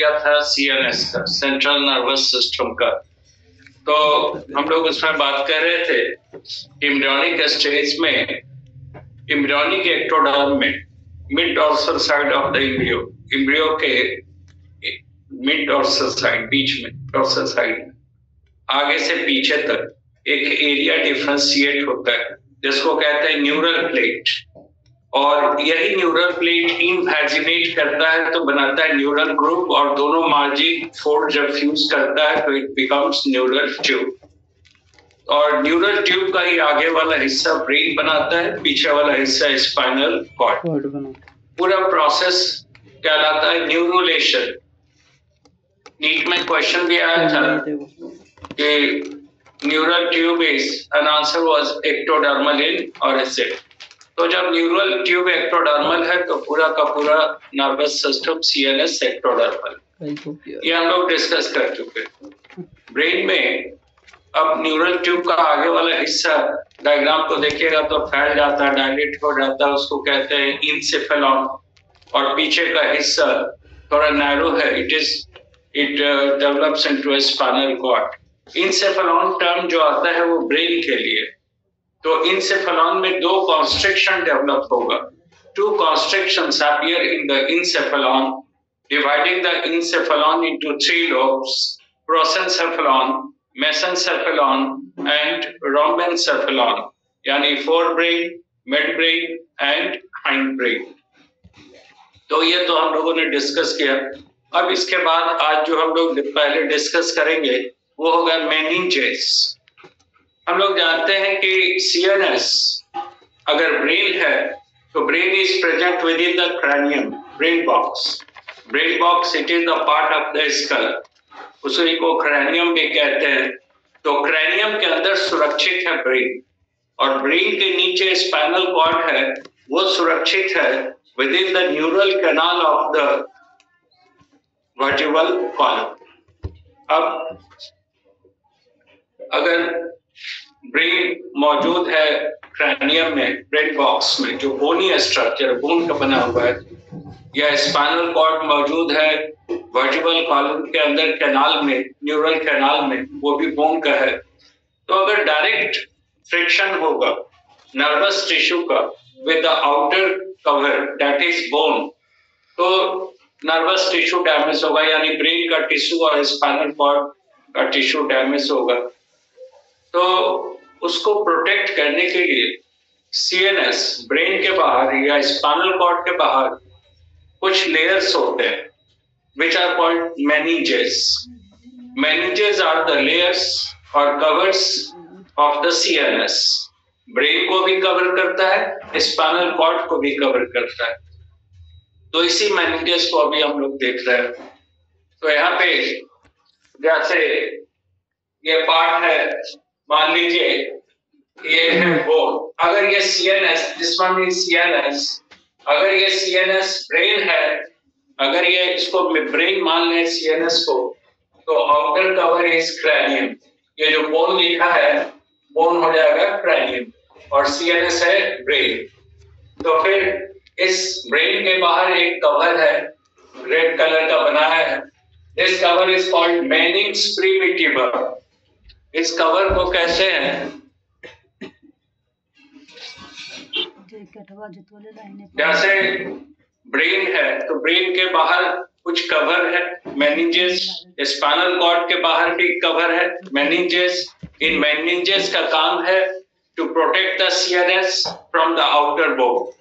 किया था सीएनएस का, सेंट्रल नर्वस सिस्टम का। तो हम लोग उसमें बात कर रहे थे एम्ब्रियोनिक स्टेज में, एम्ब्रियोनिक एक्टोडर्म में mid dorsal side of the embryo, embryo के मिड डॉर्सल साइड, बीच में डॉर्सल साइड में आगे से पीछे तक एक एरिया डिफरेंशिएट होता है जिसको कहते हैं न्यूरल प्लेट, और यही न्यूरल प्लेट इनवेजिनेट करता है तो बनाता है न्यूरल ग्रुप, और दोनों मार्जिन फोल्ड जब फ्यूज करता है तो इट बिकम्स न्यूरल ट्यूब, और न्यूरल ट्यूब का ही आगे वाला हिस्सा ब्रेन बनाता है, पीछे वाला हिस्सा स्पाइनल कॉर्ड। पूरा प्रोसेस कहलाता है न्यूरोलेशन। नीट में क्वेश्चन भी आया था कि neural tube is, an answer was ectodermal इन और एसिड। तो जब न्यूरल ट्यूब एक्टोडर्मल है तो पूरा का पूरा नर्वस सिस्टम सीएनएस एक्टोडर्मल, ये हम लोग डिस्कस कर चुके हैं। ब्रेन में अब न्यूरल ट्यूब का आगे वाला हिस्सा डायग्राम को देखिएगा तो फैल जाता है, डायलेट हो जाता है, उसको कहते हैं इंसेफेलॉन, और पीछे का हिस्सा थोड़ा नैरो है, it develops into a spinal cord. Encephalon term जो आता है वो ब्रेन के लिए, तो इंसेफेलॉन में दो कॉन्स्ट्रिक्शन डेवलप होगा, two constrictions appear in the encephalon, dividing the encephalon into three lobes, prosencephalon, mesencephalon and rhombencephalon, यानी fore brain, mid brain and hind brain. तो ये तो हम लोगों ने डिस्कस किया। अब इसके बाद आज जो हम लोग पहले डिस्कस करेंगे वो होगा मेनिंजेस। हम लोग जानते हैं कि सीएनएस अगर ब्रेन है तो brain is present within the cranium, brain box. Brain box it is the part of the skull, उसी को क्रैनियम भी कहते हैं। तो क्रैनियम के अंदर सुरक्षित है ब्रेन, और ब्रेन के नीचे स्पाइनल कॉर्ड है, वो सुरक्षित है with in the neural canal of the vertebral column. अब अगर ब्रेन मौजूद है क्रैनियम में, ब्रेन बॉक्स में, जो बोनी स्ट्रक्चर बोन का बना हुआ है, या स्पाइनल कॉर्ड मौजूद है वर्टिब्रल कॉलम के अंदर कैनाल में, न्यूरल कैनाल में, वो भी बोन का है, तो अगर डायरेक्ट फ्रिक्शन होगा नर्वस टिश्यू का with the outer cover that is bone, तो नर्वस टिश्यू डैमेज होगा, यानी ब्रेन का टिश्यू और स्पाइनल कॉर्ड का टिश्यू डैमेज होगा। तो उसको प्रोटेक्ट करने के लिए सीएनएस ब्रेन के बाहर या स्पाइनल कॉर्ड के बाहर कुछ लेयर्स होते हैं which are called meninges. Meninges are the layers or covers of the CNS. Brain को भी कवर करता है, स्पाइनल कॉर्ड को भी कवर करता है। तो इसी meninges को अभी हम लोग देख रहे हैं। तो यहाँ पे जैसे ये पार्ट है, मान लीजिए ये है बोन, अगर ये CNS, this one is CNS, अगर ये CNS ब्रेन है, अगर ये इसको ब्रेन मान लें सीएनएस को, तो आउटर कवर इज क्रैनियम, ये जो बोन लिखा है बोन हो जाएगा क्रैनियम, और सीएनएस है ब्रेन। तो फिर इस ब्रेन के बाहर एक कवर है, रेड कलर का बना है, दिस कवर इज कॉल्ड मेनिंग्स प्रिमिटिवा। इस कवर को कहते हैं, जैसे ब्रेन है तो ब्रेन के बाहर कुछ कवर है, मेनिंजेस, स्पाइनल कॉर्ड के बाहर भी कवर है, मेनिंजेस। इन मेनिंजेस का काम है to protect the CNS from the outer bone.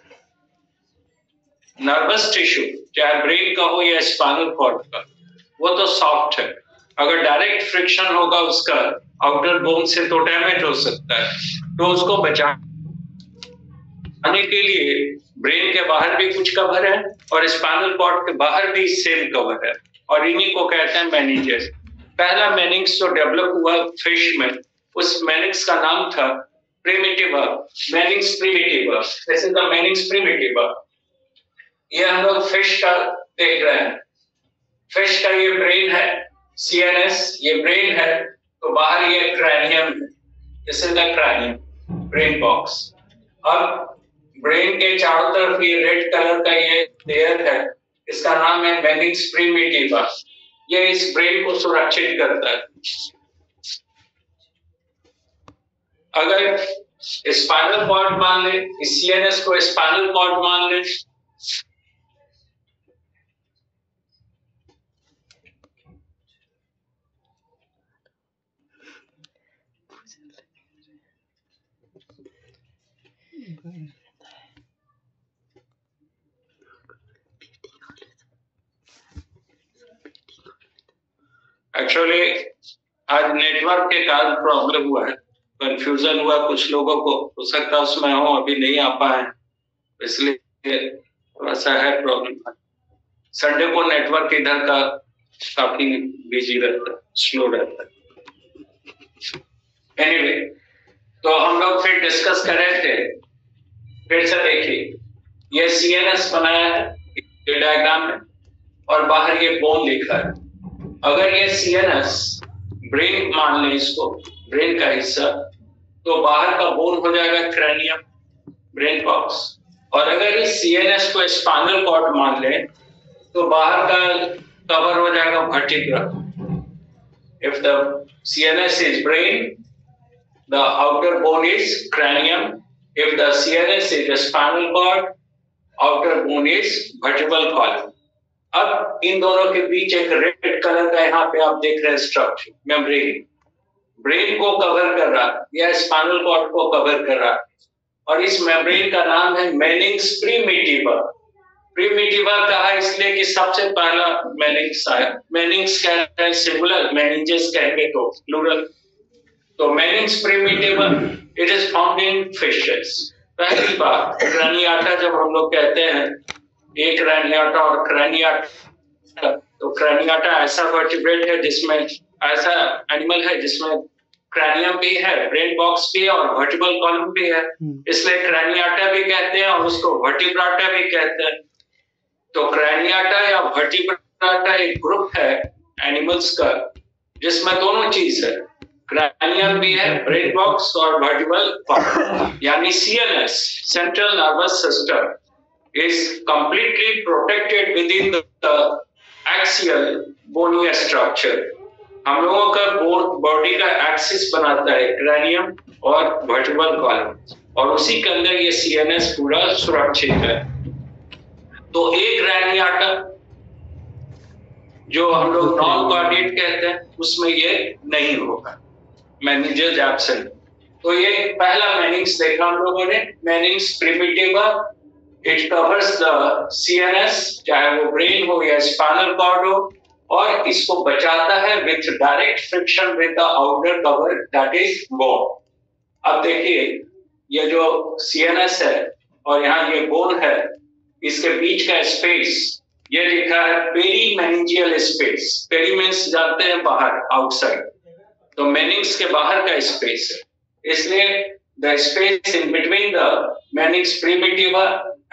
Nervous tissue चाहे ब्रेन का हो या स्पाइनल कॉर्ड का, वो तो सॉफ्ट है, अगर डायरेक्ट फ्रिक्शन होगा उसका आउटर बोन से तो डैमेज हो सकता है। तो उसको बचाने के लिए ब्रेन के बाहर भी कुछ कवर है और स्पाइनल कॉर्ड के बाहर भी सेम कवर है, और इन्हीं को कहते हैं मेनिंजेस। पहला मेनिंग्स जो डेवलप हुआ फिश में, उस मेनिंग्स का नाम था primitiva, meninges primitiva. This is the meninges primitiva. ये हम लोग फिश का देख रहे हैं, फिश का ये ब्रेन है, सीएनएस ये ब्रेन है, तो बाहर ये क्रैनियम है, this is the cranium, brain box. अब ब्रेन के चारों तरफ ये रेड कलर का ये लेयर है, इसका नाम है मेनिंग्स प्रिमिटिवा। ये इस ब्रेन को सुरक्षित करता है। अगर स्पाइनल कॉर्ड मान ले, सीएनएस को स्पाइनल कॉर्ड मान ले, एक्चुअली आज नेटवर्क के कारण प्रॉब्लम हुआ है, कंफ्यूजन हुआ कुछ लोगों को, हो सकता है उसमें हो अभी नहीं आ पाए, इसलिए थोड़ा सा है प्रॉब्लम। संडे को नेटवर्क इधर का काफी बिजी रहता है, स्लो रहता है। एनीवे, तो हम लोग फिर डिस्कस कर रहे थे। फिर से देखिए, ये सीएनएस बनाया है ये डायग्राम में और बाहर ये बोन लिखा है। अगर ये सीएनएस ब्रेन मान लें इसको, ब्रेन का हिस्सा, तो बाहर का बोन हो जाएगा क्रैनियम, ब्रेन बॉक्स। और अगर इस सीएनएस को स्पाइनल कॉर्ड मान लें तो बाहर का कवर हो जाएगा vertebra. If the CNS is brain, the outer bone is cranium. If the CNS is a spinal cord, outer bone is vertebral column. अब इन दोनों के बीच एक रेड कलर का यहाँ पे आप देख रहे हैं स्ट्रक्चर, मेम्ब्रेन, ब्रेन को कवर कर रहा या स्पाइनल कॉर्ड को कवर कर रहा, और इस मेम्ब्रेन का नाम है मेनिंग्स प्रिमिटिवा। प्रिमिटिवा कहा इसलिए कि सबसे पहला मेनिंग्स आया। मेनिंग्स कह रहे हैं सिंगुलर, मेनिंजेस कहेंगे तो प्लूरल। तो meninges primitiva it is found in fishes. पहली बात क्रैनियाटा, जब हम लोग कहते हैं एक क्रैनियाटा और क्रैनियाटा, तो क्रैनियाटा ऐसा वर्टिब्रेट है जिसमें, ऐसा एनिमल है जिसमें क्रैनियम भी है, ब्रेन बॉक्स भी है और वर्टिब्रल कॉलम भी है, इसलिए क्रैनियाटा भी कहते हैं और उसको वर्टिब्राटा भी कहते हैं। तो क्रैनियाटा या वर्टिब्राटा एक ग्रुप है एनिमल्स का जिसमें दोनों चीज है, क्रैनियम भी है, ब्रेन बॉक्स और वर्टिब्रल कॉलम। यानी CNS, central nervous system, is completely protected within the axial bony structure. हम लोगों का बॉडी का एक्सिस बनाता है क्रैनियम और वर्टिब्रल कॉलम, और उसी के अंदर ये सीएनएस पूरा सुरक्षित है। तो एक क्रैनियाटा जो हम लोग नॉन कोऑर्डिनेट कहते हैं उसमें ये नहीं होगा, मेनिंजेस एब्सेंट। तो ये पहला मेनिंग्स देखा हम लोगों ने, मेनिंग्स primitiva. It covers the CNS, चाहे वो ब्रेन हो या स्पाइनल कॉर्ड हो, और इसको बचाता है with direct friction with the outer cover that is bone. अब देखिए, ये जो सीएनएस है और यहाँ ये बोन है, इसके बीच का स्पेस ये लिखा है पेरीमेनिंजियल स्पेस। पेरी मींस जानते हैं बाहर, आउटसाइड, तो मेनिंग्स के बाहर का स्पेस है, इसलिए the space in between the meninges primitiva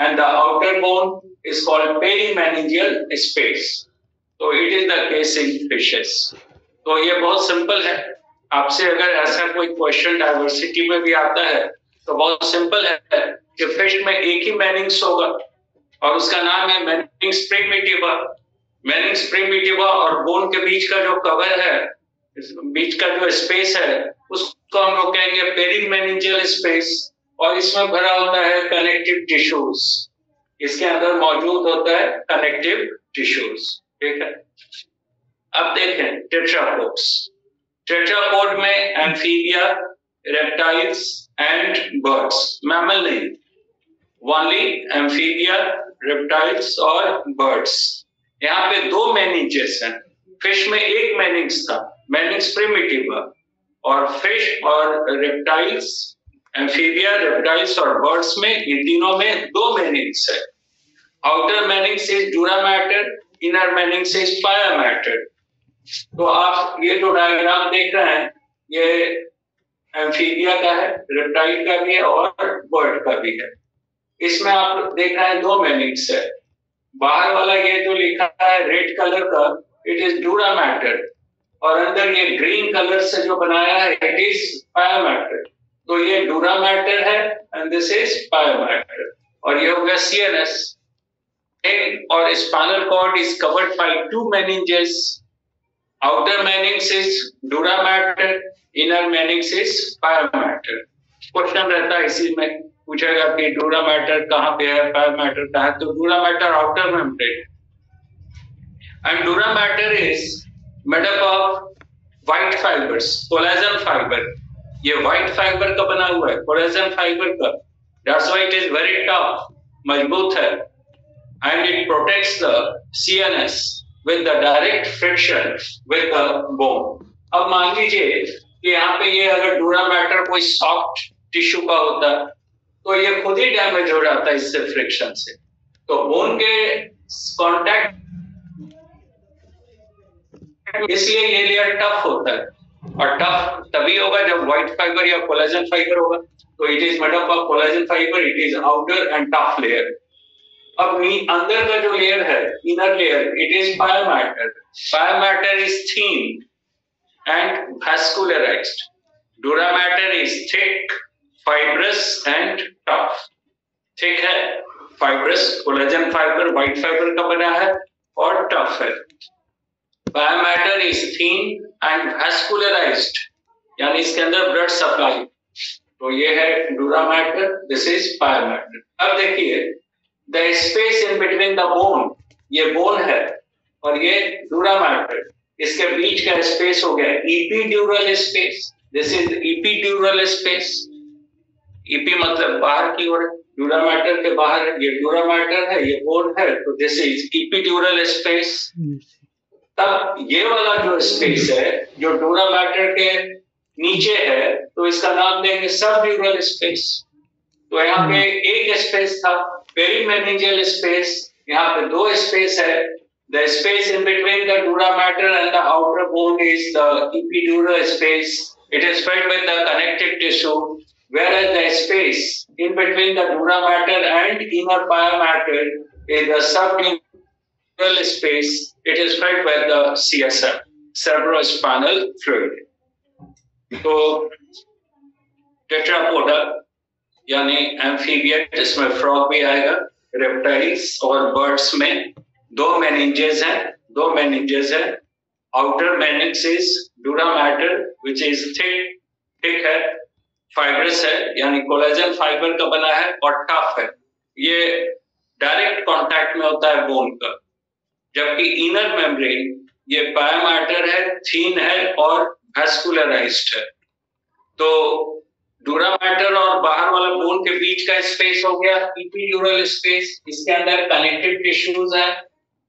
and the outer bone is called perimeningeal space. तो it is the case in fishes. तो ये बहुत सिंपल है। आपसे अगर ऐसा कोई क्वेश्चन डाइवर्सिटी में भी आता है तो बहुत सिंपल है कि फिश में एक ही मेनिंग्स होगा और उसका नाम है मेनिंग्स प्रिमिटिवा। मेनिंग्स प्रिमिटिवा और बोन के बीच का जो कवर है, बीच का जो स्पेस है, उसको हम लोग कहेंगे पेरीमेनिंजियल स्पेस, और इसमें भरा होता है कनेक्टिव टिश्यूज। इसके अंदर मौजूद होता है कनेक्टिव टिश्यूज। ठीक है, अब देखें टेट्रापोड्स। टेट्रापोड में amphibia, reptiles and birds, mammal नहीं, ओनली एम्फीबिया, रेप्टाइल्स और बर्ड्स। यहाँ पे दो मेनिंजेस हैं। फिश में एक मेनिंग्स था, मेनिंग्स प्रिमिटिवा, और फिश और रेप्टाइल्स, एम्फीबिया, रेप्टाइल्स और बर्ड्स में, इन तीनों में दो मेनिंग्स है। Outer meninges is dura mater, inner meninges is pia mater. तो आप ये जो डायग्राम देख रहे हैं ये एम्फीबिया का है, रेप्टाइल का भी है और बर्ड का भी है। इसमें आप देख रहे हैं दो मेनिंग्स है। बाहर वाला ये जो लिखा है रेड कलर का, इट इज डूरा मैटर, और अंदर ये ग्रीन कलर से जो बनाया है इट इज पाया मैटर। तो ये डूरा मैटर है and this is pia mater, और ये हो गया CNS. or spinal cord is covered by two meninges. Outer meninx is dura mater, inner meninx is pia mater. Question रहता है इसी में, पूछेगा कि डूरा मैटर कहाँ पे है, पाया मैटर कहाँ है, तो dura mater outer membrane and dura mater is made up of white fibres, collagen fibre. ये व्हाइट फाइबर का बना हुआ है, कोलेजन फाइबर का. That's why it is very tough, मजबूत है, and it protects the CNS with the direct friction with the bone. अब मान लीजिए कि यहाँ पे ये अगर डूरा मैटर कोई सॉफ्ट टिश्यू का होता तो ये खुद ही डैमेज हो जाता है इससे, फ्रिक्शन से. तो बोन के कांटेक्ट, इसलिए ये लेयर टफ होता है, और टफ तभी होगा जब व्हाइट फाइबर या कोलेजन फाइबर होगा. तो it is made up of collagen fibre, it is outer and tough layer. अब अंदर का जो लेयर है, inner layer, it is pia matter. पाया matter is thin and vascularized. डूरा mater is thick, fibrous and tough. Thick है, fibrous, collagen fibre, white fibre का बना है, और टफ है. पाया matter is thin and vascularized, यानी इसके अंदर ब्लड सप्लाई. तो ये है डूरा matter, this is pia matter. अब देखिए the space in between the bone, ये बोन है और ये डूरा मैटर, इसके बीच का स्पेस हो गया epidural space. This is epidural space. EP मतलब बाहर की ओर, डूरा मैटर के बाहर, ये डूरा मैटर है, ये बोन है, तो दिस इज epidural space. तब ये वाला जो स्पेस है जो डूरा मैटर के नीचे है, तो इसका नाम देंगे सबड्यूरल स्पेस. तो यहाँ पे एक स्पेस था, पेरीमेनिंजियल स्पेस. यहाँ पे दो स्पेस है. The space in between the dura mater and the outer bone is the epidural space. It is filled with the connective tissue, whereas the space in between the dura mater and inner pia mater is the subdural space. It is filled with the CSF, cerebrospinal fluid. तो tetrapoda यानी amphibian, जिसमें frog भी आएगा, reptiles और birds में दो meninges हैं. Outer meninx is dura mater which is thick है, फाइब्रस है, यानी कोलेजन फाइबर का बना है, और टफ है. ये डायरेक्ट कांटेक्ट में होता है बोन का. जबकि इनर मेम्ब्रेन ये पाया मैटर है, थीन है और वैस्कुलराइज्ड है. तो डूरा मैटर और बाहर वाला बोन के बीच का स्पेस हो गया epidural स्पेस. इसके अंदर कनेक्टिव टिश्यूज है,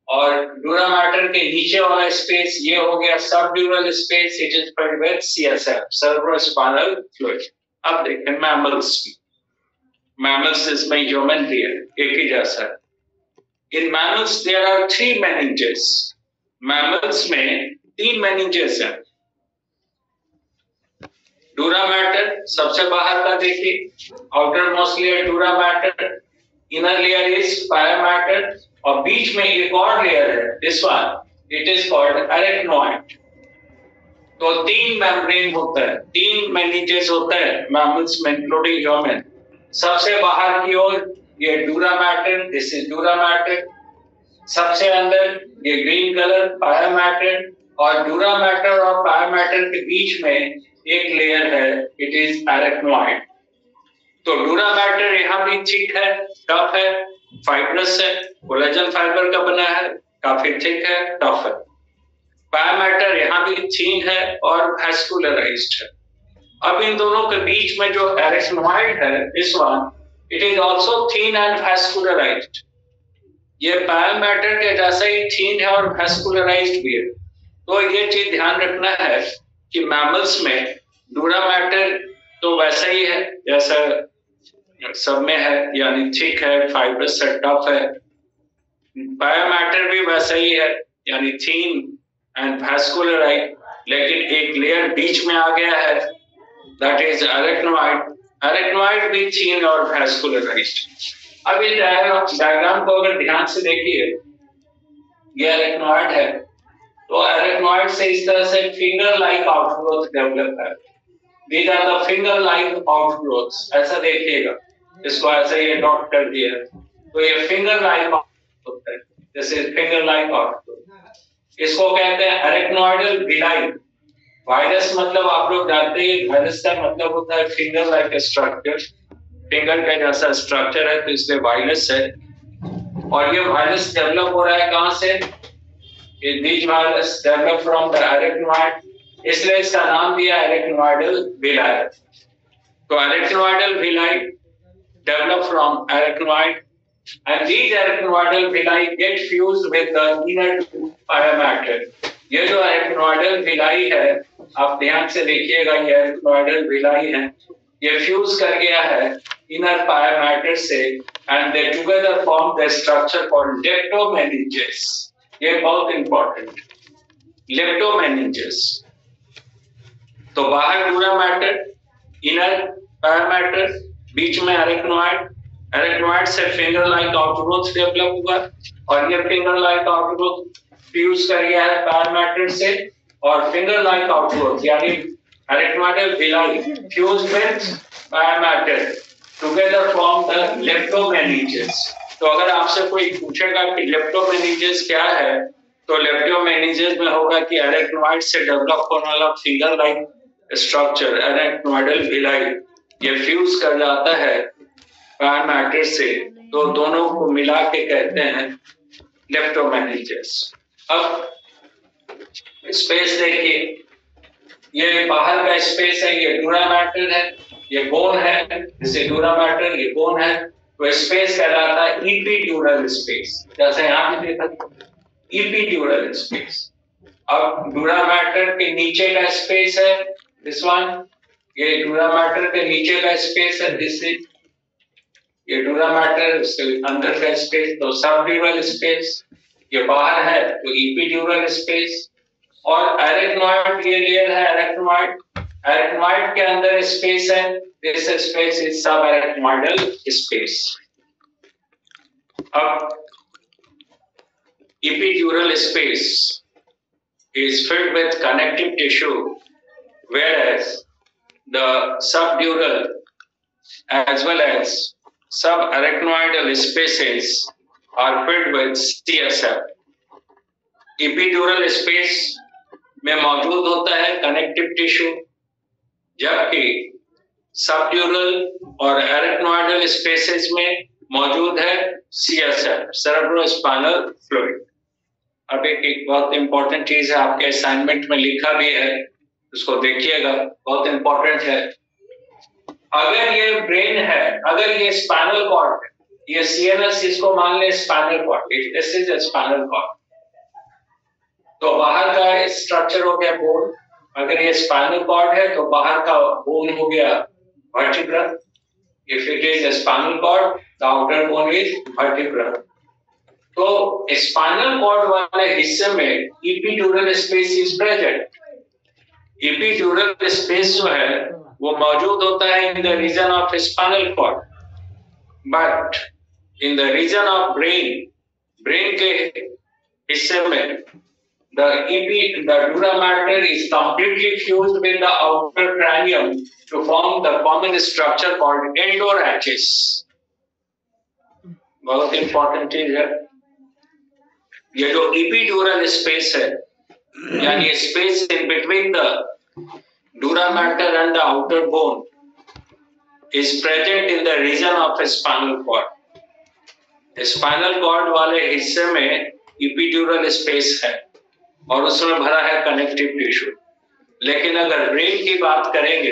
और डूरा मैटर के नीचे वाला स्पेस ये हो गया subdural space. It is filled with CSF, cerebrospinal fluid. अब देखें मैमल्स की. मैमल्स इसमें ह्यूमन भी है, एक ही जैसा है. In mammals there are 3 meninges. Mammals में 3 meninges हैं. डूरा मैटर सबसे बाहर का देखिए, outermost layer dura mater, inner layer is pia mater, और बीच में एक और लेयर है, this one, it is called arachnoid. तो 3 मेम्ब्रेन होता है, 3 मेनिंजेस होता है मैमल्स में, इंक्लूडिंग ह्यूमन. सबसे बाहर की ओर ये डूरा matter, this is dura matter. सबसे अंदर ये ग्रीन कलर पाया मैटर, और डूरा मैटर और पाया मैटर के बीच में एक लेयर है, इट इज अरेक्नोइड. तो डूरा मैटर यहाँ भी थिक है, टफ है, फाइब्रस है, कोलेजन फाइबर का बना है, काफी थिक है, टफ है. पाया मैटर यहाँ भी थीन है और वैस्कुलराइज्ड है. अब इन दोनों के बीच में जो अरेक्नोइड है, this one, it is also thin and vascularised. ये पाया मैटर के जैसा ही थीन है और वैस्कुलराइज्ड भी है. तो ये चीज ध्यान रखना है कि मैमल्स में डूरा मैटर तो वैसा ही है जैसा सब में है, यानी थिक है, फाइब्रस है, टफ है. पाया मैटर भी वैसा ही है, यानी थीन एंड वैस्कुलराइज्ड, लेकिन एक लेयर बीच में आ गया है, दैट इज अरेक्नोइड. अरेक्नोइड भी थीन और वैस्कुलराइज्ड. अब इस डायग्राम को अगर ध्यान से देखिए, ये अरेक्नोइड है, तो अरेक्नोइड से इस तरह से फिंगर लाइक आउटग्रोथ डेवलप है. These are the finger-like outgrowths. ऐसा देखिएगा, इसको ऐसे ये डॉट कर दिया, तो ये फिंगर लाइक होता है, जैसे फिंगर लाइक आउटग्रोथ। इसको कहते हैं अरेक्नोइडल विलाई। वायरस मतलब आप लोग जानते हैं, वायरस का मतलब होता है फिंगर लाइक स्ट्रक्चर, फिंगर का जैसा स्ट्रक्चर है, तो इसलिए वायरस है। और ये वायरस डेवलप हो रहा है कहां से? This virus develop from the arachnoid, इसलिए इसका नाम दिया अरेक्नोइडल विलाई। तो arachnoidal villi develop from arachnoid, and these arachnoidal villi get fused with the inner biomatter. ये जो arachnoidal villi है, आप ध्यान से देखिएगा, ये arachnoidal villi है, ये फ्यूज कर गया है inner biomatter से, and they together form the structure called leptomeninges. ये बहुत important, leptomeninges। तो बाहर पूरा मैटर, इनर biomatter, बीच में अरेक्नोइड, अरेक्नोइड से फिंगर लाइक आउटग्रोथ डेवलप हुआ, और ये फिंगर लाइक आउटग्रोथ फ्यूज कर गया है बायोमैटर से, और फिंगर लाइक आउटग्रोथ यानी arachnoidal villi fuse with pia mater together form the leptomeninges. तो अगर आपसे कोई पूछेगा कि लेप्टोमेनिंजेस क्या है, तो लेप्टोमेनिंजेस में होगा कि अरेक्नोइड से डेवलप होने वाला फिंगर लाइक स्ट्रक्चर अरेक्नोइडल विलाई ये फ्यूज कर जाता है बायोमैटर से, तो दोनों को मिला के कहते हैं लेप्टोमेनिंजेस। अब स्पेस देखिए, ये बाहर का स्पेस है, ये डूरा मैटर है, ये बोन है, जैसे डूरा मैटर ये बोन है, तो स्पेस कहलाता है इपीड्यूरल स्पेस, जैसे यहाँ पे देखा इपीड्यूरल स्पेस। अब डूरा मैटर के नीचे का स्पेस है दिस वन, ये डूरा मैटर के नीचे का स्पेस है दिस इज, ये डूरा मैटर उसके अंदर का स्पेस तो सबड्यूरल स्पेस, ये बाहर है तो इपीड्यूरल स्पेस। और अरेक्नोइड ये लेयर है अरेक्नोइड, अरेक्नोइड के अंदर स्पेस है, दिस स्पेस इज सब अरेक्नोइडल स्पेस। अब epidural space is filled with connective tissue, whereas the subdural as well as subarachnoidal spaces are filled with CSF. epidural space में मौजूद होता है कनेक्टिव टिश्यू, जबकि सबड्यूरल और अरेक्नोइडल स्पेसेस में मौजूद है CSF, सेरेब्रोस्पाइनल फ्लूइड। अब एक बहुत इंपॉर्टेंट चीज है, आपके असाइनमेंट में लिखा भी है, उसको देखिएगा, बहुत इंपॉर्टेंट है। अगर ये ब्रेन है, अगर ये स्पाइनल कॉर्ड है, ये CNS इसको मान ले spinal cord, this is spinal cord, तो बाहर का स्ट्रक्चर हो गया बोन। अगर ये स्पाइनल कॉर्ड है तो बाहर का बोन हो गया vertebra. If it is spinal cord the outer bone is vertebra. तो स्पाइनल कॉर्ड वाले हिस्से में epidural space is present. Epidural space जो है वो मौजूद होता है in the region of spinal cord, but in the region of brain, brain के हिस्से में the dura mater is completely fused with the outer cranium to form the common structure called endorachis. बहुत इंपॉर्टेंट चीज है ये जो epidural space है, यानी space in between the dura mater and the outer bone is present in the region of spinal cord. Spinal cord वाले हिस्से में epidural space है और उसमें भरा है कनेक्टिव टिश्यू। लेकिन अगर ब्रेन की बात करेंगे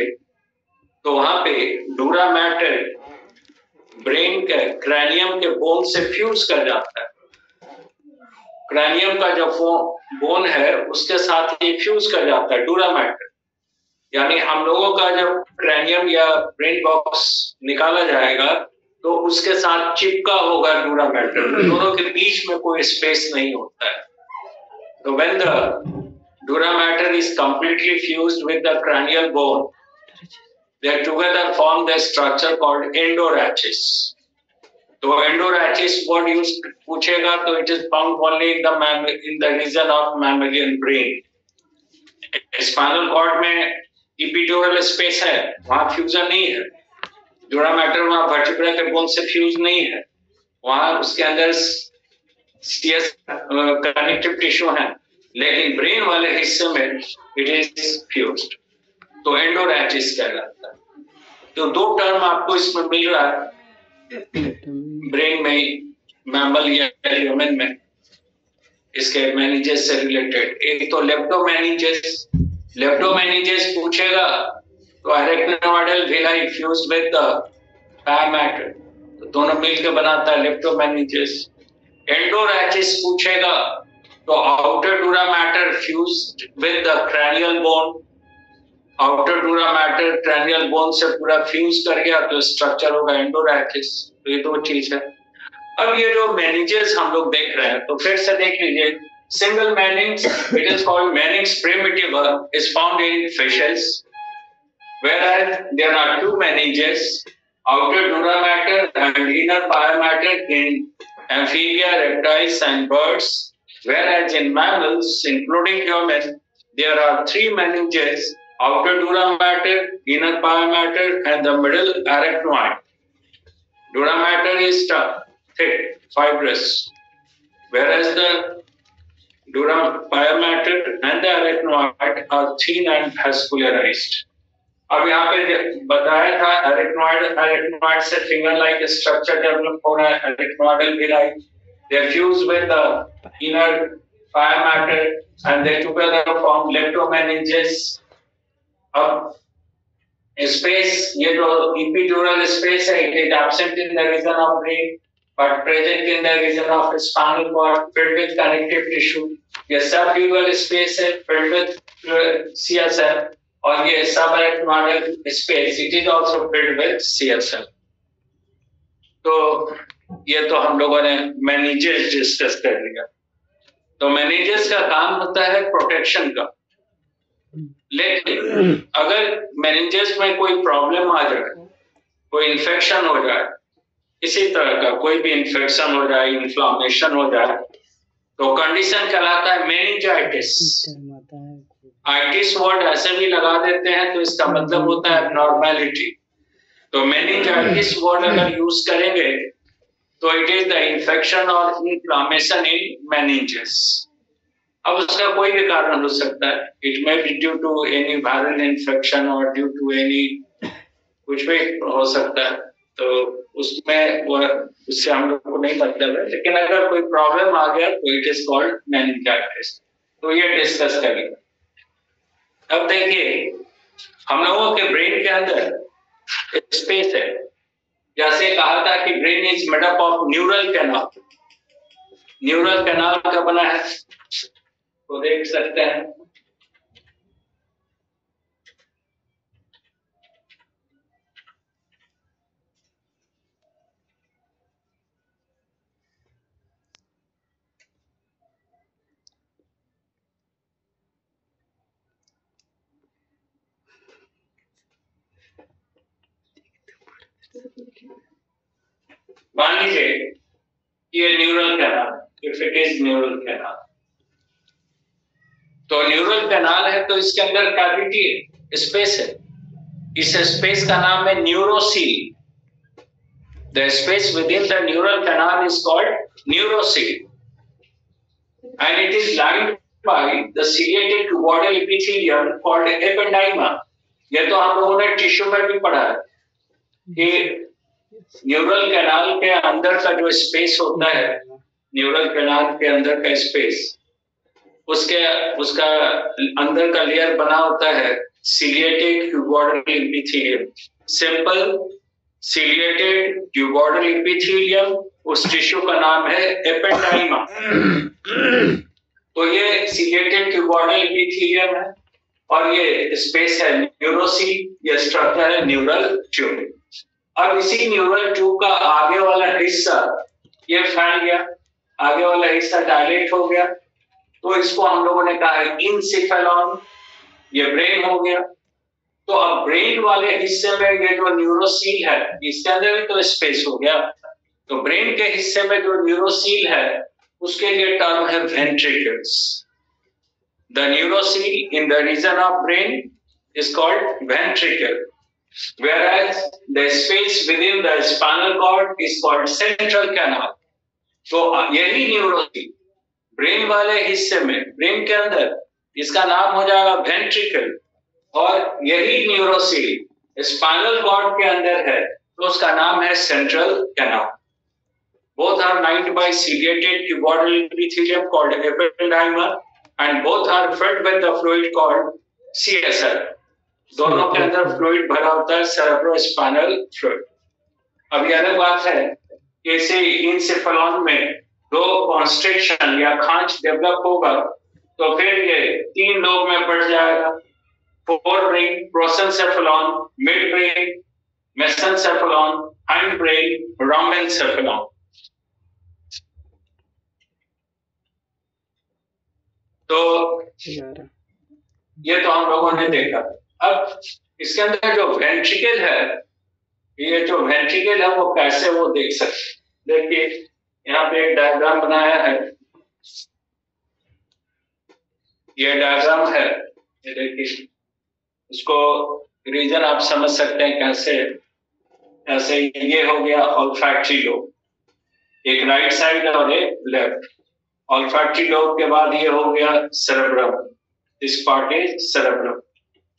तो वहां पे डूरा मैटर ब्रेन के क्रैनियम के बोन से फ्यूज कर जाता है। क्रैनियम का जो बोन है उसके साथ ये फ्यूज कर जाता है डूरा मैटर, यानी हम लोगों का जब क्रैनियम या ब्रेन बॉक्स निकाला जाएगा तो उसके साथ चिपका होगा डूरा मैटर, दोनों के बीच में कोई स्पेस नहीं होता है। So when the dura mater is completely fused with the cranial bone, they together form the structure called endorachis. So endorachis what you पूछेगा तो it is found only in the region of mammalian brain. Spinal cord में epidural space है, वहाँ fusion नहीं है। dura mater वहाँ vertebra के bone से फ्यूज नहीं है, वहाँ उसके अंदर CS कनेक्टिव टिश्यू है, लेकिन ब्रेन वाले हिस्से में इट इज फ्यूज्ड, तो एंडोरैचिस कहलाता है। तो दो टर्म आपको इसमें मिल रहा है ब्रेन में, मैमल या ह्यूमन में, इसके मेनिंजेस से रिलेटेड। एक तो लेप्टोमेनिंजेस, लेप्टोमेनिंजेस पूछेगा तो arachnoidal villi fused with the pia mater, तो दोनों मिलकर बनाता है लेप्टोमेनिंजेस। एंडोरैचिस पूछेगा तो outer dura mater fused with the cranial bone, outer dura mater cranial bone से पूरा फ्यूज कर गया तो स्ट्रक्चर होगा एंडोरैचिस। तो ये दो चीज है। अब ये जो मेनिंजेस हम लोग देख रहे हैं, तो फिर से देख लीजिए, single meninx, it is called meninx primitiva, is found in fishes, whereas there are two meninges, outer dura mater and inner pia mater in amphibia, reptiles and birds, whereas in mammals including human there are three meninges, outer dura mater, inner pia mater and the middle arachnoid. Dura mater is thick, fibrous, whereas the dura pia mater and the arachnoid are thin and vascularized. अब यहाँ पे बताया था arachnoid से finger like structure develop हो रहा है, अरेक्नॉइडल villi, they are fused with the inner pia mater and they together form leptomeninges. अब स्पेस, ये जो epidural space है, it is absent in the region of brain but present in the region of spinal cord filled with connective tissue. ये subdural space है filled with CSF, और ये subarachnoidal space, it is also filled with CSF. तो ये तो हम लोगों ने मेनिंजेस डिस्कस कर लिया। तो मेनिंजेस का काम होता है प्रोटेक्शन का, लेकिन अगर मेनिंजेस में कोई प्रॉब्लम आ जाए, कोई इन्फेक्शन हो जाए, इसी तरह का कोई भी इन्फेक्शन हो जाए, इन्फ्लामेशन हो जाए, तो कंडीशन कहलाता है मेनिंजाइटिस। आइटिस वर्ड ऐसे भी लगा देते हैं तो इसका मतलब होता है एबनॉर्मैलिटी। तो मेनिंजाइटिस वर्ड अगर यूज करेंगे तो इट इज द इन्फेक्शन और इन्फ्लामेशन इन मेनिंजेस। अब उसका कोई भी कारण हो सकता है, it may be due to any viral infection और ड्यू टू एनी, कुछ भी हो सकता है, तो उसमें वो, उससे हम लोग को नहीं मतलब है, लेकिन अगर कोई प्रॉब्लम आ गया तो इट इज कॉल्ड मेनिंजाइटिस। तो ये डिस्कस करेंगे। अब देखिए, हम लोगों के ब्रेन के अंदर स्पेस है, जैसे कहा था कि brain is made up of neural canal. Neural canal का बना है, तो देख सकते हैं मान लीजिए ये neural canal, if it is neural canal, तो न्यूरल कैनाल है तो इसके अंदर कैविटी स्पेस है, इस स्पेस का नाम है neurocoel. The space within the neural canal is called neurocoel and it is lined by the ciliated cuboidal epithelium कॉल्ड एपेंडाइमा। ये तो हम लोगों ने टिश्यू में भी पढ़ा है कि न्यूरल कैनाल के अंदर का जो स्पेस होता है, न्यूरल कैनाल के अंदर का स्पेस, उसका अंदर का लेयर बना होता है ciliated cuboidal epithelium, simple ciliated cuboidal epithelium, उस टिश्यू का नाम है एपेंडाइमा। तो ये सीलिएटेड ट्यूबोidal epithelium है और ये स्पेस है न्यूरोसील, ये स्ट्रक्चर है न्यूरल ट्यूब। अब इसी न्यूरल ट्यूब का आगे वाला हिस्सा ये फैल गया, आगे वाला हिस्सा डायलेट हो गया, तो इसको हम लोगों ने कहा है इंसेफेलॉन, ये ब्रेन हो गया। तो अब ब्रेन वाले हिस्से में ये जो न्यूरोसील है, इसके अंदर भी तो स्पेस हो गया, तो ब्रेन के हिस्से में जो न्यूरोसील है उसके लिए टर्म है ventricles. The neurocoel in the region of brain is called ventricle, whereas the space within the spinal cord is called central canal. तो यही न्यूरोसिल ब्रेन वाले हिस्से में, ब्रेन के अंदर, इसका नाम हो जाएगा वेंट्रिकल, और यही न्यूरोसिल स्पाइनल कॉर्ड के अंदर है तो उसका नाम है central canal. Both are lined by ciliated cuboidal epithelium called epididyma and both are filled with the fluid called CSF. दोनों के अंदर फ्लूइड भरा होता है, सेरेब्रोस्पाइनल फ्लूइड। अब यह अलग बात है कि इसे इंसेफेलॉन में दो कॉन्स्ट्रिक्शन या खांच डेवलप होगा तो फिर ये 3 लोब में बढ़ जाएगा, forebrain, prosencephalon, midbrain, mesencephalon, hindbrain, rhombencephalon. तो ये तो हम लोगों ने देखा। अब इसके अंदर जो वेंट्रिकल है, ये जो वेंट्रिकल है वो कैसे, वो देख सकते। देखिए यहाँ पे एक डायग्राम बनाया है, ये डायग्राम है, ये देखिए, इसको रीजन आप समझ सकते हैं कैसे। ऐसे ये हो गया ऑल्फैक्टरी लोब, एक राइट साइड और एक लेफ्ट। ऑल्फैक्टरी लोब के बाद ये हो गया cerebrum, this part is cerebrum.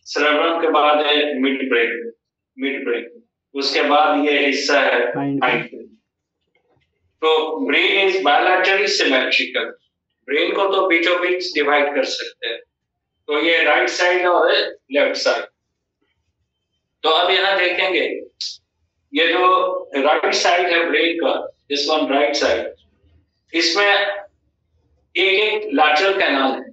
Cerebrum के बाद है मिड ब्रेन, मिड ब्रेन, उसके बाद ये हिस्सा है हाइंड ब्रेन। तो brain is bilaterally symmetrical, brain को तो बीचों बीच डिवाइड कर सकते हैं, तो ये राइट साइड और लेफ्ट साइड। तो अब यहाँ देखेंगे ये जो राइट साइड है ब्रेन का, दिस वन राइट साइड, इसमें एक लैटरल कैनाल है,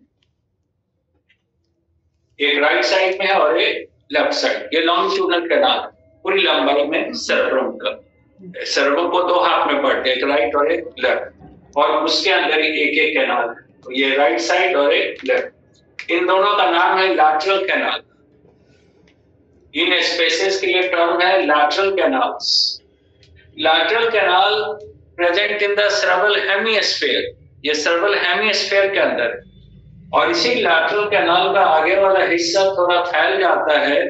एक राइट साइड में है और एक लेफ्ट साइड। ये लॉन्गिट्यूडनल कैनाल पूरी लंबाई में सेरेब्रम का। सेरेब्रम को दो हाथ में पड़ते हैं, एक राइट और एक लेफ्ट, और उसके अंदर एक एक कैनाल है, तो ये राइट साइड और एक लेफ्ट। इन दोनों का नाम है लैटरल कैनाल। इन स्पेसेस के लिए टर्म है lateral canals. Lateral canal present in the cerebral hemisphere, ये सेरेब्रल हेमिस्फीयर के अंदर, और इसी लैटरल कैनाल का आगे वाला हिस्सा थोड़ा फैल जाता है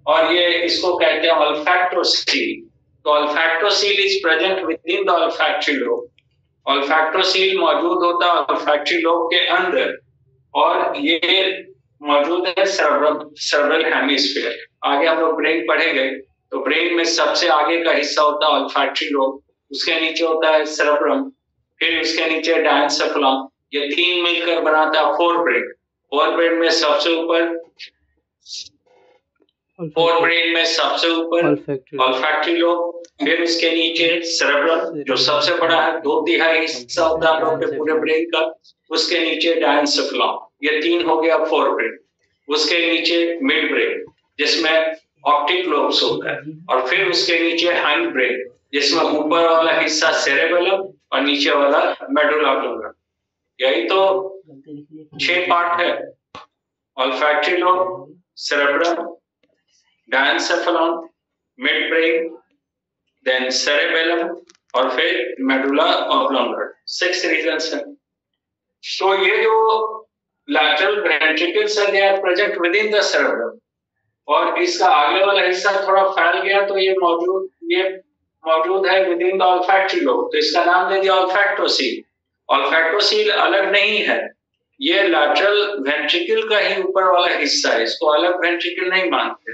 और ये इसको कहते हैं ऑल्फैक्टोसील। तो olfactocoel is present within the olfactory lobe. Olfactocoel मौजूद होता है ऑल्फैक्टरी लोब के अंदर, और ये मौजूद है सेरेब्रल हेमिस्फीयर। आगे हम लोग ब्रेन पढ़ेंगे तो ब्रेन में सबसे आगे का हिस्सा होता है ऑल्फैक्टरी लोब, उसके नीचे होता है सेरेब्रम, फिर उसके नीचे डायंसेफेलॉन। ये तीन मिलकर बनाता है फोर ब्रेन। फोर ब्रेन में सबसे ऊपर ऑल्फैक्टरी लोब, फिर उसके नीचे सेरेब्रम जो सबसे बड़ा है, 2/3 हिस्सा होता है लोग के पूरे ब्रेन का, उसके नीचे डायंसेफेलॉन, ये तीन हो गया फोर ब्रेन। उसके नीचे मिड ब्रेन जिसमें ऑप्टिक लोब्स होता है, और फिर उसके नीचे हाइंड ब्रेन जिसमें ऊपर वाला हिस्सा सेरेबेलम और नीचे वाला मेडुला ऑब्लांगा। यही तो 6 पार्ट है, olfactory lobe, cerebrum, diencephalon, midbrain, then cerebellum और फिर मेडुला ऑब्लांगा। 6 रीजन्स हैं। तो ये जो लैटरल वेंट्रिकल्स है, they are present within the cerebrum, और इसका आगे वाला हिस्सा थोड़ा फैल गया तो ये मौजूद है with in the olfactory lobe, तो इसका नाम दे दिया ऑल्फैक्टोसील। ऑल्फैक्टोसील अलग नहीं है, ये लैटरल वेंट्रिकल का ही ऊपर वाला हिस्सा है, इसको अलग वेंट्रिकल नहीं मानते।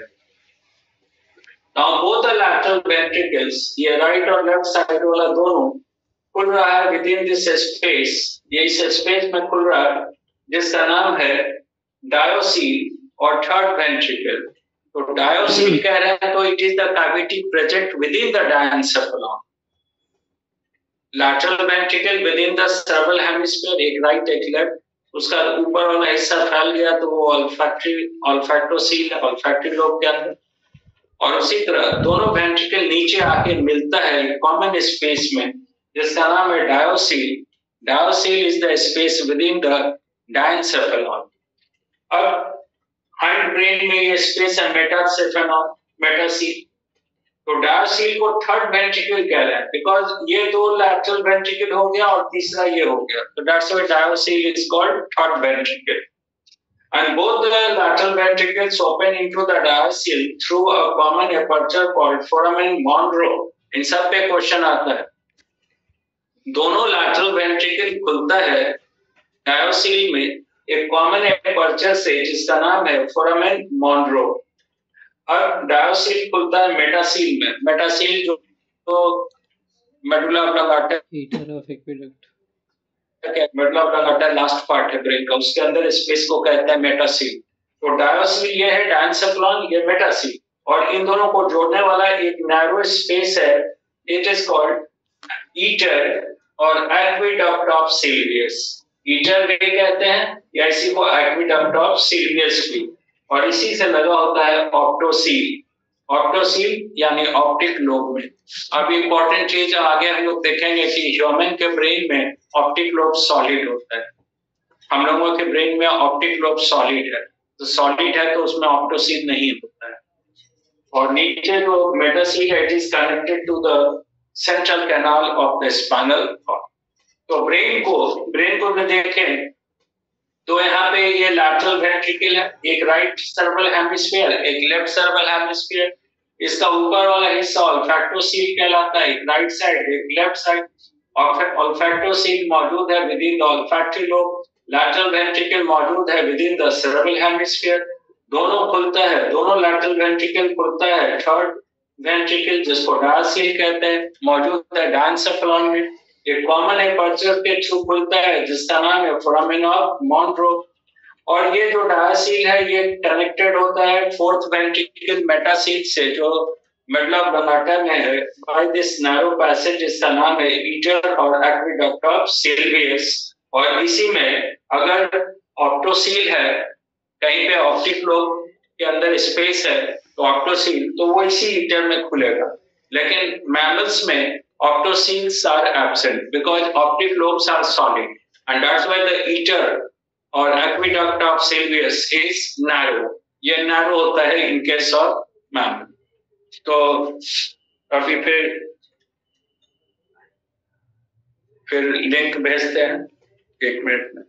Now both the lateral ventricles, ये राइट और लेफ्ट साइड वाला दोनों खुल रहा है विद इन दिस स्पेस, ये इस स्पेस में खुल रहा है जिसका नाम है डायोसील और थर्ड वेंट्रिकल। तो डायोसील कह रहे हैं तो it is the cavity present within the diencephalon. Lateral ventricle within the cerebral hemisphere, एक राइट एक लेफ्ट, उसका ऊपर वाला हिस्सा फैल गया तो वो ऑल्फैक्टोसील है ऑल्फैक्टरी लोब के अंदर। और उसी तरह दोनों वेंट्रिकल नीचे आके मिलता है एक कॉमन स्पेस में जिसका नाम है diocoel. Diocoel is the space within the diencephalon. अब हाइंड ब्रेन में ये स्पेस है मेटासेफेलॉन, मेटासील। तो डायोसील को थर्ड वेंट्रिकल कह रहे हैं बिकॉज ये दो लैटरल वेंट्रिकल हो गया और तीसरा ये हो गया, तो that's why diocoel is called third ventricle. And both the lateral ventricles open into the diaceal through a common aperture called foramen Monro. इन सब पे क्वेश्चन आता है। दोनों लैटरल वेंट्रिकल खुलता है डायोसील में एक कॉमन एपर्चर से जिसका नाम है फोरामेन मॉन्रो। अब डायोसील खुलता है मेटासील में। मेटासील जो medulla oblongata eater of aqueduct, medulla oblongata last part है ब्रेन का, उसके अंदर स्पेस को कहते हैं मेटासील। तो डायोसील ये है डायंसेफ्लॉन, ये मेटासील, और इन दोनों को जोड़ने वाला एक नैरो स्पेस है, इट इज कॉल्ड ईटर और एक्विडक्ट ऑफ सिल्वियस। ईटर भी कहते हैं या इसी को एक्विडक्ट ऑफ सिल्वियस भी, और इसी से लगा होता है ऑप्टोसील। ऑप्टोसील यानी ऑप्टिक लोब में। अब इंपॉर्टेंट चीज आगे हम लोग देखेंगे कि ह्यूमन के ब्रेन में ऑप्टिक लोब सॉलिड होता है। हम लोगों के ब्रेन में ऑप्टिक लोब सॉलिड है, तो सॉलिड है तो उसमें ऑप्टोसील नहीं होता है। और नीचे जो मेटासील है, it is connected to the central canal of the spinal cord. तो ब्रेन को भी देखें तो यहाँ पे ये लैटरल वेंट्रिकल है, एक राइट सर्वल हेमिस्फीयर, एक लेफ्ट सर्वल हेमिस्फीयर। इसका ऊपर वाला हिस्सा ऑल्फैक्टोसील कहलाता है, एक राइट साइड एक लेफ्ट साइड। ऑल्फैक्टोसील मौजूद है with in the olfactory lobe, lateral ventricle मौजूद है विद इन द सर्वल हेमिस्फीयर। दोनों खुलता है, दोनों लैटरल वेंट्रिकल खुलता है। थर्ड वेंट्रिकल जिसको डायोसील कहते हैं मौजूद है डायंसेफ्लॉन में, एक कॉमन एपर्चर के थ्रू खुलता है जिसका नाम है फोरामेन ऑफ मॉन्रो। और ये जो डायोसील है ये कनेक्टेड होता है फोर्थ वेंट्रिकल मेटासील से जो मेडुला ऑब्लंगाटा में है बाय दिस नैरो पैसेज जिसका नाम है ईटर और एक्विडक्ट ऑफ सिल्वियस। और इसी में अगर ऑप्टोसील है, कहीं पे ऑप्टिक लोब के अंदर स्पेस है तो ऑप्टोसील, तो वो इसी ईटर में खुलेगा। लेकिन मैमल्स में optoceles are absent because optic lobes are solid, and that's why the eater or aqueduct of Sylvius is narrow. ये narrow होता है in case of mammal. तो अभी फिर लिंक भेजते हैं 1 मिनट में।